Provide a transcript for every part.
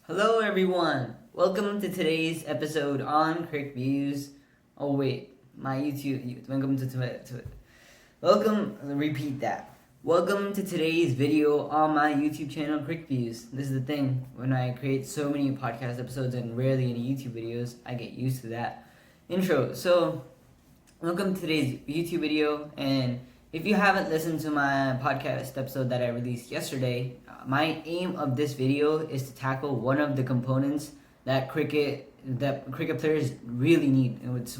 Hello, everyone. Welcome to today's episode on Crick Views. Oh wait, my YouTube. Welcome to Welcome. Repeat that. Welcome to today's video on my YouTube channel, Crick Views. This is the thing. When I create so many podcast episodes and rarely any YouTube videos, I get used to that intro. So, welcome to today's YouTube video. And if you haven't listened to my podcast episode that I released yesterday, my aim of this video is to tackle one of the components that cricket players really need. It's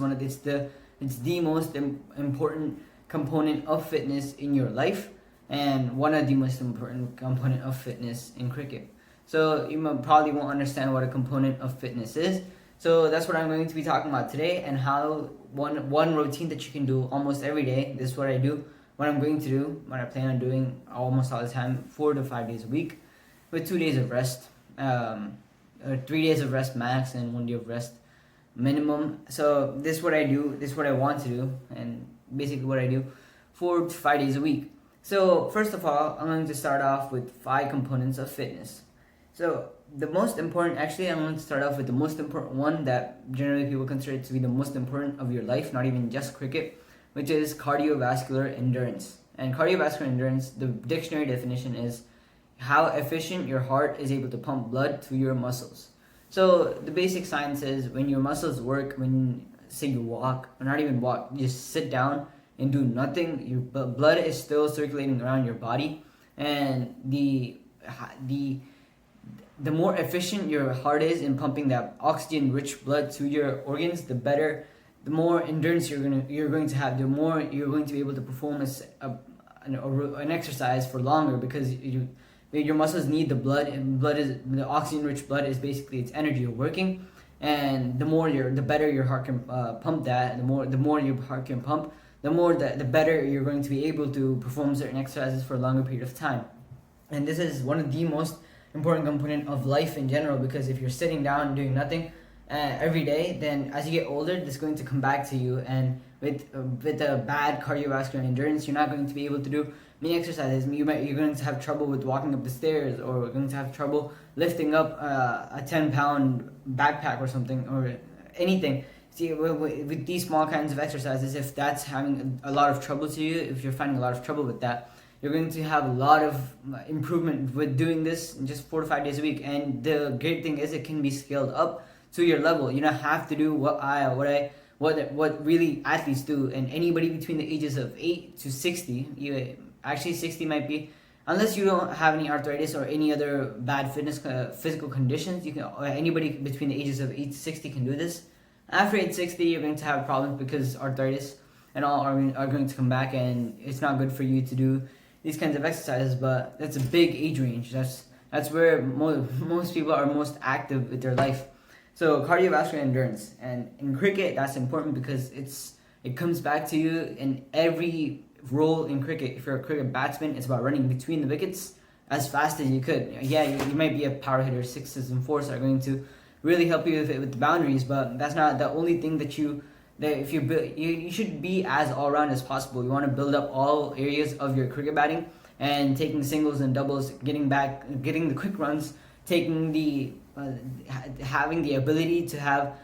the most important component of fitness in your life, and one of the most important component of fitness in cricket. So you probably won't understand what a component of fitness is. So that's what I'm going to be talking about today, and how one routine that you can do almost every day. This is what I do, what I'm going to do, what I plan on doing almost all the time, 4 to 5 days a week, with 2 days of rest, or 3 days of rest max, and 1 day of rest minimum. So this is what I do, this is what I want to do, and basically what I do 4 to 5 days a week. So first of all, I'm going to start off with 5 components of fitness. So the most important, actually I'm going to start off with the most important one that generally people consider to be the most important of your life, not even just cricket, which is cardiovascular endurance. And cardiovascular endurance, the dictionary definition is how efficient your heart is able to pump blood to your muscles. So the basic science is when your muscles work, when say you walk, or not even walk, you just sit down and do nothing, your blood is still circulating around your body, and the more efficient your heart is in pumping that oxygen-rich blood to your organs, the more endurance you're going to have, the more you're going to be able to perform an exercise for longer, because your muscles need the blood, and the oxygen-rich blood is basically its energy of working, and the better your heart can pump that, the more your heart can pump, the better you're going to be able to perform certain exercises for a longer period of time. And this is one of the most important component of life in general, because if you're sitting down and doing nothing every day, then as you get older, this is going to come back to you, and with a bad cardiovascular endurance, you're not going to be able to do many exercises. You're going to have trouble with walking up the stairs, or you're going to have trouble lifting up a 10-pound backpack or something, or anything. See, with these small kinds of exercises, if that's having a lot of trouble to you, if you're finding a lot of trouble with that, you're going to have a lot of improvement with doing this in just 4 to 5 days a week. And the great thing is it can be scaled up to your level. You don't have to do what really athletes do, and anybody between the ages of 8 to 60, actually 60 might be, unless you don't have any arthritis or any other bad physical conditions, anybody between the ages of 8 to 60 can do this. After age 60, you're going to have problems because arthritis and all are going to come back, and it's not good for you to do these kinds of exercises. But that's a big age range. That's where most people are most active with their life. So cardiovascular endurance, and in cricket that's important because it comes back to you in every role in cricket. If you're a cricket batsman, it's about running between the wickets as fast as you could. Yeah, you might be a power hitter. 6s and 4s are going to really help you with the boundaries, but that's not the only thing if you should be as all round as possible. You want to build up all areas of your cricket batting, and taking singles and doubles, getting the quick runs, taking having the ability to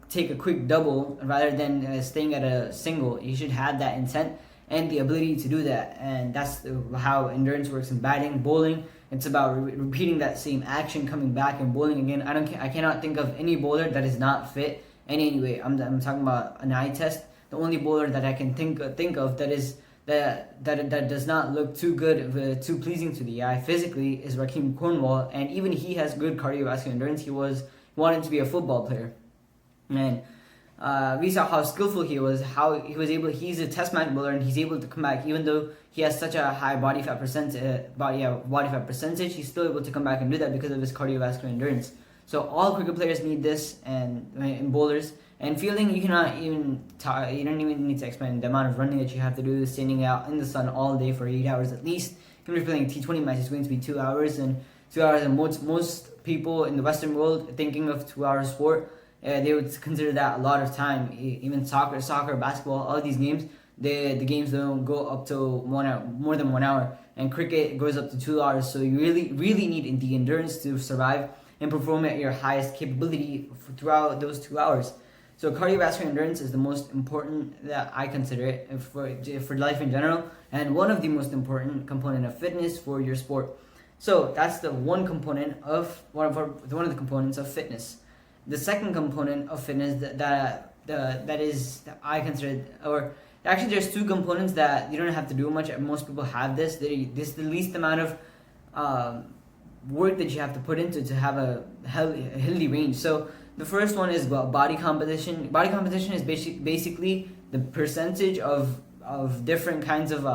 take a quick double rather than staying at a single. You should have that intent and the ability to do that, and that's how endurance works in batting. Bowling, it's about repeating that same action, coming back and bowling again. I cannot think of any bowler that is not fit in any way. I'm talking about an eye test. The only bowler that I can think of that does not look too good, too pleasing to the eye physically, is Raheem Cornwall, and even he has good cardiovascular endurance. He wanted to be a football player, and we saw how skillful he was, how he was able. He's a test match bowler, and he's able to come back even though he has such a high body fat percentage. He's still able to come back and do that because of his cardiovascular endurance. So all cricket players need this, and bowlers. And fielding, you don't even need to explain the amount of running that you have to do, standing out in the sun all day for 8 hours at least. Even if you're playing a T20 match, it's going to be 2 hours, and most people in the Western world thinking of 2 hours sport, they would consider that a lot of time. Even soccer, basketball, all these games, the games don't go up to 1 hour, more than 1 hour, and cricket goes up to 2 hours. So you really need the endurance to survive and perform at your highest capability throughout those 2 hours. So cardiovascular endurance is the most important that I consider it for life in general, and one of the most important component of fitness for your sport. So that's the one component of one of the components of fitness. The second component of fitness that I consider, or actually there's two components that you don't have to do much. Most people have this. This is the least amount of work that you have to put into to have a healthy range. So the first one is body composition. Body composition is basically the percentage of different kinds of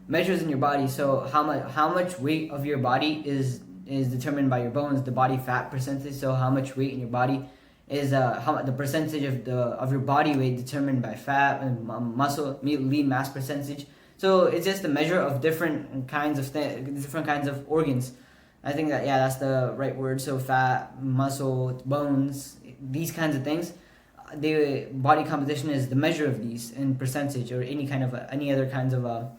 measures in your body. So how much weight of your body is determined by your bones, the body fat percentage. So how much weight in your body is the percentage of your body weight determined by fat and muscle, lean mass percentage. So it's just a measure of different kinds of organs. I think that's the right word. So fat, muscle, bones, these kinds of things. The body composition is the measure of these in percentage or any other kinds of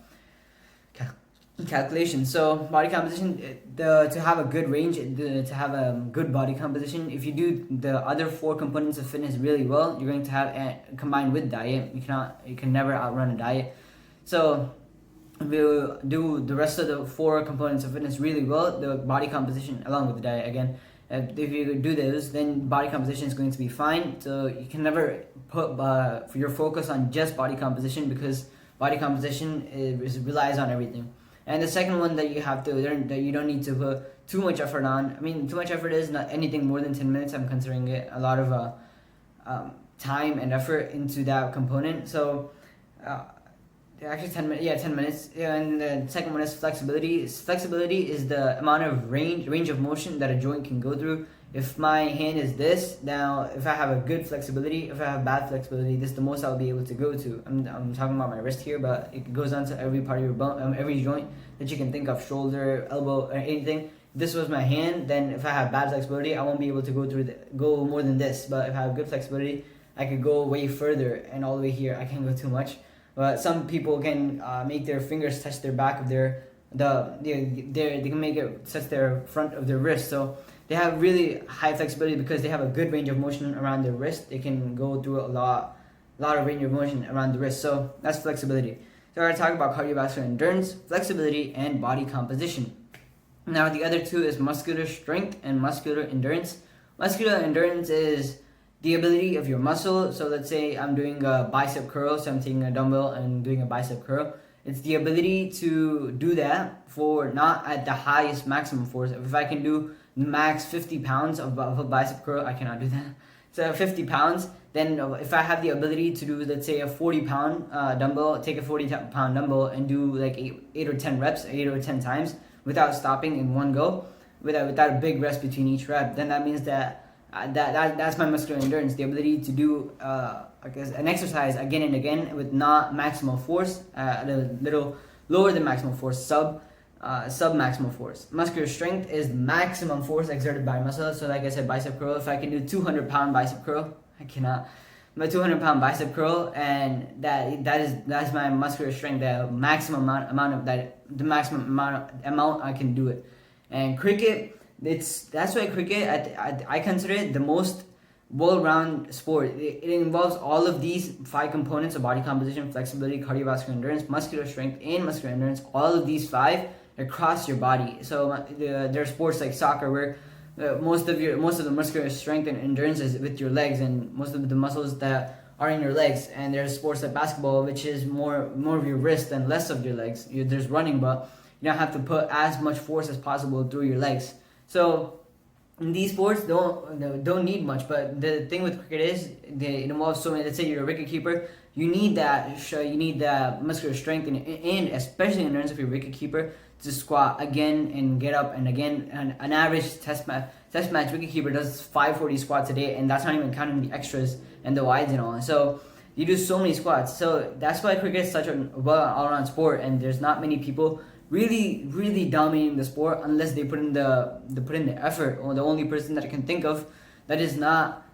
calculation. So body composition, to have a good range, to have a good body composition, if you do the other four components of fitness really well, you're going to have combined with diet. You can never outrun a diet. So if you do the rest of the four components of fitness really well, the body composition along with the diet again, if you do those, then body composition is going to be fine. So you can never put your focus on just body composition, because body composition relies on everything. And the second one that you have to learn, that you don't need to put too much effort on. I mean, too much effort is not anything more than 10 minutes. I'm considering it a lot of time and effort into that component. So actually 10 minutes. Yeah, 10 minutes. And the second one is flexibility. Flexibility is the amount of range of motion that a joint can go through. If my hand is this, now if I have a good flexibility, if I have bad flexibility, this is the most I'll be able to go to. I'm talking about my wrist here, but it goes on to every part of your bone, every joint that you can think of, shoulder, elbow, or anything. If this was my hand, then if I have bad flexibility, I won't be able to go more than this. But if I have good flexibility, I could go way further, and all the way here, I can't go too much. But some people can make their fingers touch their back of they can make it touch their front of their wrist. So they have really high flexibility because they have a good range of motion around their wrist. They can go through a lot of range of motion around the wrist. So that's flexibility. So we're going to talk about cardiovascular endurance, flexibility, and body composition. Now the other two is muscular strength and muscular endurance. Muscular endurance is the ability of your muscle. So let's say I'm doing a bicep curl. So I'm taking a dumbbell and doing a bicep curl. It's the ability to do that for not at the highest maximum force. If I can do max 50 pounds of a bicep curl, I cannot do that. So 50 pounds, then if I have the ability to do, let's say, a 40-pound dumbbell, take a 40-pound dumbbell and do like 8 or 10 reps, 8 or 10 times without stopping in one go, without a big rest between each rep, then that means that's my muscular endurance, the ability to do an exercise again and again with not maximal force, a little lower than maximal force, sub-maximal force. Muscular strength is maximum force exerted by muscle. So like I said, bicep curl, if I can do 200-pound bicep curl, I cannot. My 200-pound bicep curl, and that's my muscular strength, the maximum amount I can do it. And cricket, that's why cricket, I consider it the most well-rounded sport. It involves all of these 5 components of body composition, flexibility, cardiovascular endurance, muscular strength, and muscular endurance. All of these 5 across your body. So there are sports like soccer where most of the muscular strength and endurance is with your legs, and most of the muscles that are in your legs. And there's sports like basketball, which is more of your wrist and less of your legs. There's running, but you don't have to put as much force as possible through your legs. So these sports don't need much, but the thing with cricket is it involves so many. Let's say you're a wicket keeper, you need that muscular strength and especially endurance if you're a wicket keeper to squat again and get up and again. And an average test match wicket keeper does 540 squats a day, and that's not even counting the extras and the wides and all. So you do so many squats. So that's why cricket is such a all-around sport, and there's not many people really dominating the sport unless they put in the effort. Or the only person that I can think of that is not,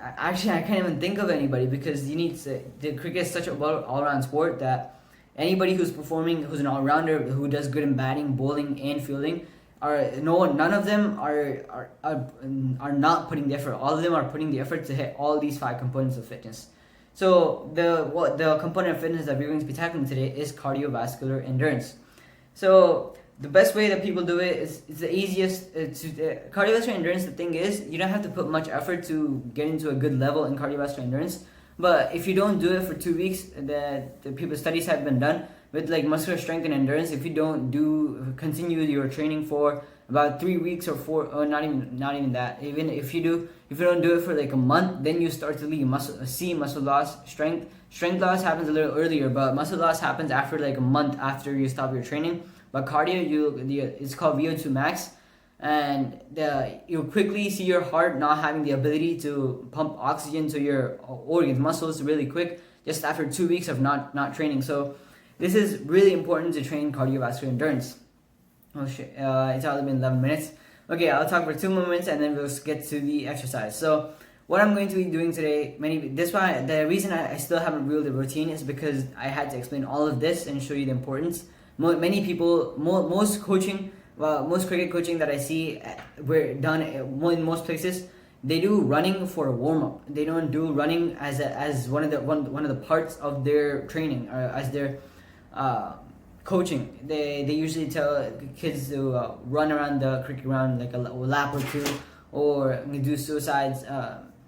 actually I can't even think of anybody, because the cricket is such a all-around sport that anybody who's performing, who's an all-rounder, who does good in batting, bowling, and fielding, none of them are not putting the effort. All of them are putting the effort to hit all these 5 components of fitness. So the component of fitness that we're going to be tackling today is cardiovascular endurance. So the best way that people do it is the easiest. Cardiovascular endurance, the thing is, you don't have to put much effort to get into a good level in cardiovascular endurance. But if you don't do it for 2 weeks, the studies have been done with like muscular strength and endurance. If you don't continue your training for about 3 weeks or 4, or not even that. Even if you don't do it for like a month, then you start to see muscle loss. Strength loss happens a little earlier, but muscle loss happens after like a month after you stop your training. But cardio, it's called VO2 max, and you'll quickly see your heart not having the ability to pump oxygen to your organs, muscles really quick, just after 2 weeks of not training. So this is really important to train cardiovascular endurance. Oh shit, it's already been 11 minutes. Okay, I'll talk for 2 more minutes and then we'll get to the exercise. So what I'm going to be doing today, the reason I still haven't revealed the routine is because I had to explain all of this and show you the importance. Many people, most cricket coaching that I see were done in most places, they do running for a warm-up. They don't do running as one of the parts of their training, or as their coaching. They usually tell kids to run around the cricket ground like a lap or 2, or do suicides.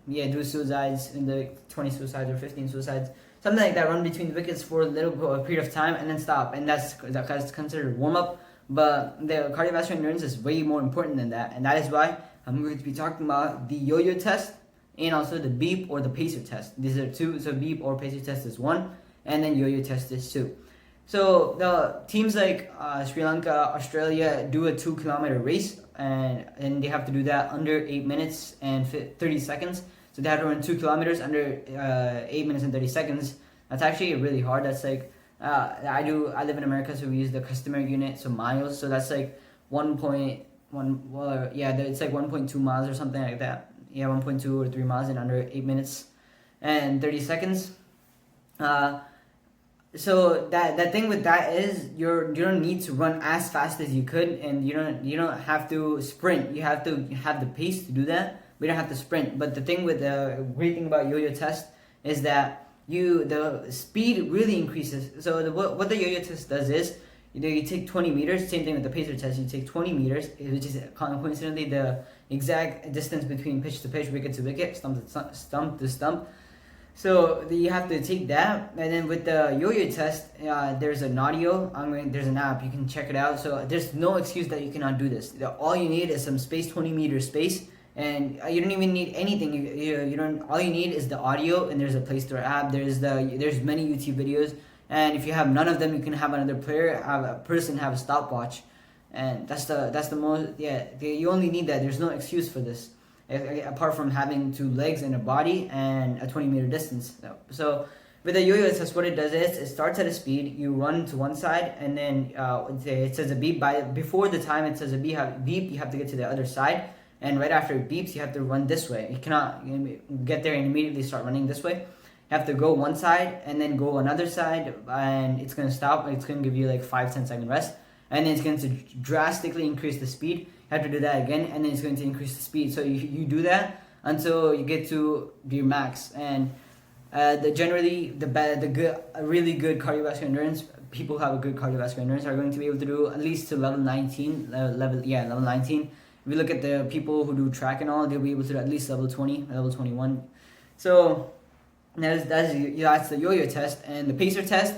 Do suicides in the 20 suicides or 15 suicides, something like that. Run between the wickets for a little period of time and then stop, and that's considered warm up. But the cardiovascular endurance is way more important than that, and that is why I'm going to be talking about the Yoyo Test and also the beep or the pacer test. These are 2. So beep or pacer test is 1, and then Yoyo Test is 2. So the teams like Sri Lanka, Australia do a 2-kilometer race, and they have to do that under 8 minutes and 30 seconds. So they have to run 2 kilometers under 8 minutes and 30 seconds. That's actually really hard. That's like I live in America, so we use the customary unit, so miles. So that's like 1.1. Well, it's like 1.2 miles or something like that. 1.2 or 3 miles in under 8 minutes and 30 seconds. So that thing with that is you don't need to run as fast as you could, and you don't have to sprint. You have to have the pace to do that. We don't have to sprint. But the thing with the great thing about Yoyo Test is that the speed really increases. So what the Yoyo Test does is, you take 20 meters. Same thing with the pacer test. You take 20 meters, which is coincidentally the exact distance between pitch to pitch, wicket to wicket, stump to stump. So you have to take that, and then with the Yoyo Test, there's an audio. There's an app, you can check it out. So there's no excuse that you cannot do this. All you need is some space, 20 meters space, and you don't even need anything. You don't. All you need is the audio, and there's a Play Store app. There's many YouTube videos, and if you have none of them, you can have another player, have a stopwatch, and that's the most. You only need that. There's no excuse for this, apart from having 2 legs and a body and a 20-meter distance. So with the Yoyo Test, what it does is it starts at a speed. You run to one side, and then it says a beep. Before the time it says a beep, you have to get to the other side, and right after it beeps, you have to run this way. You cannot get there and immediately start running this way. You have to go one side and then go another side, and it's going to stop. It's going to give you like 5-10 second rest, and then it's going to drastically increase the speed. You have to do that again, and then it's going to increase the speed. So you do that until you get to your max. And really good cardiovascular endurance, people who have a good cardiovascular endurance are going to be able to do at least to level 19. Level 19. If we look at the people who do track and all, they'll be able to do at least level 20, level 21. So that's the Yoyo Test. And the pacer test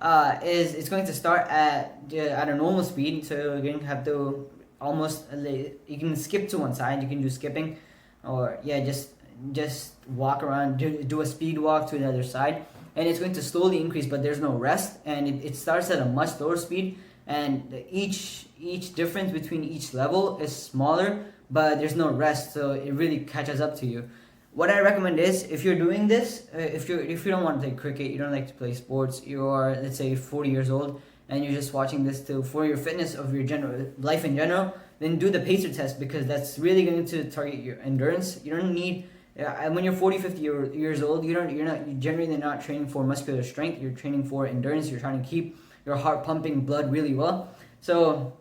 it's going to start at a normal speed. So you're going to have to you can skip to one side. You can do skipping, or just walk around, do a speed walk to the other side, and it's going to slowly increase, but there's no rest, and it starts at a much slower speed, and each difference between each level is smaller, but there's no rest, so it really catches up to you. What I recommend is, if you're doing this, if you don't want to play cricket, you don't like to play sports, you're, let's say, 40 years old, and you're just watching this for your fitness of your life in general, then do the pacer test, because that's really going to target your endurance. You don't need, when you're 40-50 years old, you're generally not training for muscular strength. You're training for endurance. You're trying to keep your heart pumping blood really well. So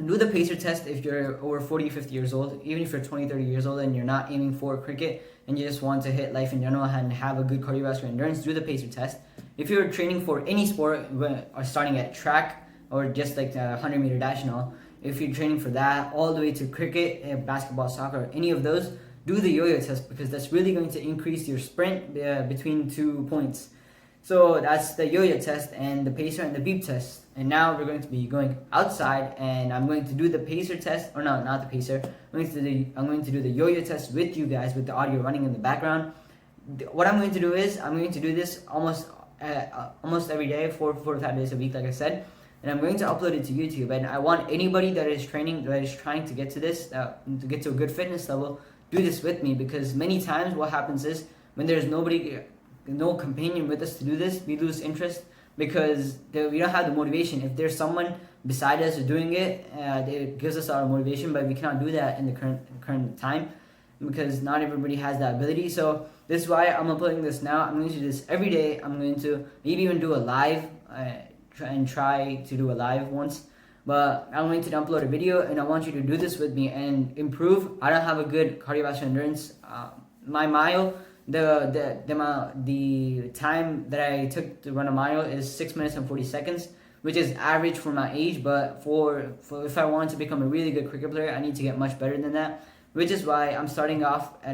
do the pacer test if you're over 40, 50 years old. Even if you're 20, 30 years old and you're not aiming for cricket and you just want to hit life in general and have a good cardiovascular endurance, do the pacer test. If you're training for any sport, or starting at track or just like the 100-meter dash and all, if you're training for that all the way to cricket, basketball, soccer, any of those, do the yo-yo test, because that's really going to increase your sprint between 2 points. So that's the yo-yo test and the pacer and the beep test. And now we're going to be going outside, and I'm going to do the pacer test, or no, not the pacer. I'm going to do the yo-yo test with you guys, with the audio running in the background. What I'm going to do is I'm going to do this almost every day, 4 to 5 days a week, like I said. And I'm going to upload it to YouTube. And I want anybody that is training, that is trying to get to this, to get to a good fitness level, do this with me, because many times what happens is when there's no companion with us to do this, we lose interest because we don't have the motivation. If there's someone beside us doing it, it gives us our motivation, but we cannot do that in the current time because not everybody has that ability. So this is why I'm uploading this now. I'm going to do this every day. I'm going to maybe even do a live, try to do a live once. But I'm going to upload a video, and I want you to do this with me and improve. I don't have a good cardiovascular endurance. My mile, the time that I took to run a mile is 6 minutes and 40 seconds, which is average for my age. But for if I want to become a really good cricket player, I need to get much better than that. Which is why I'm starting off at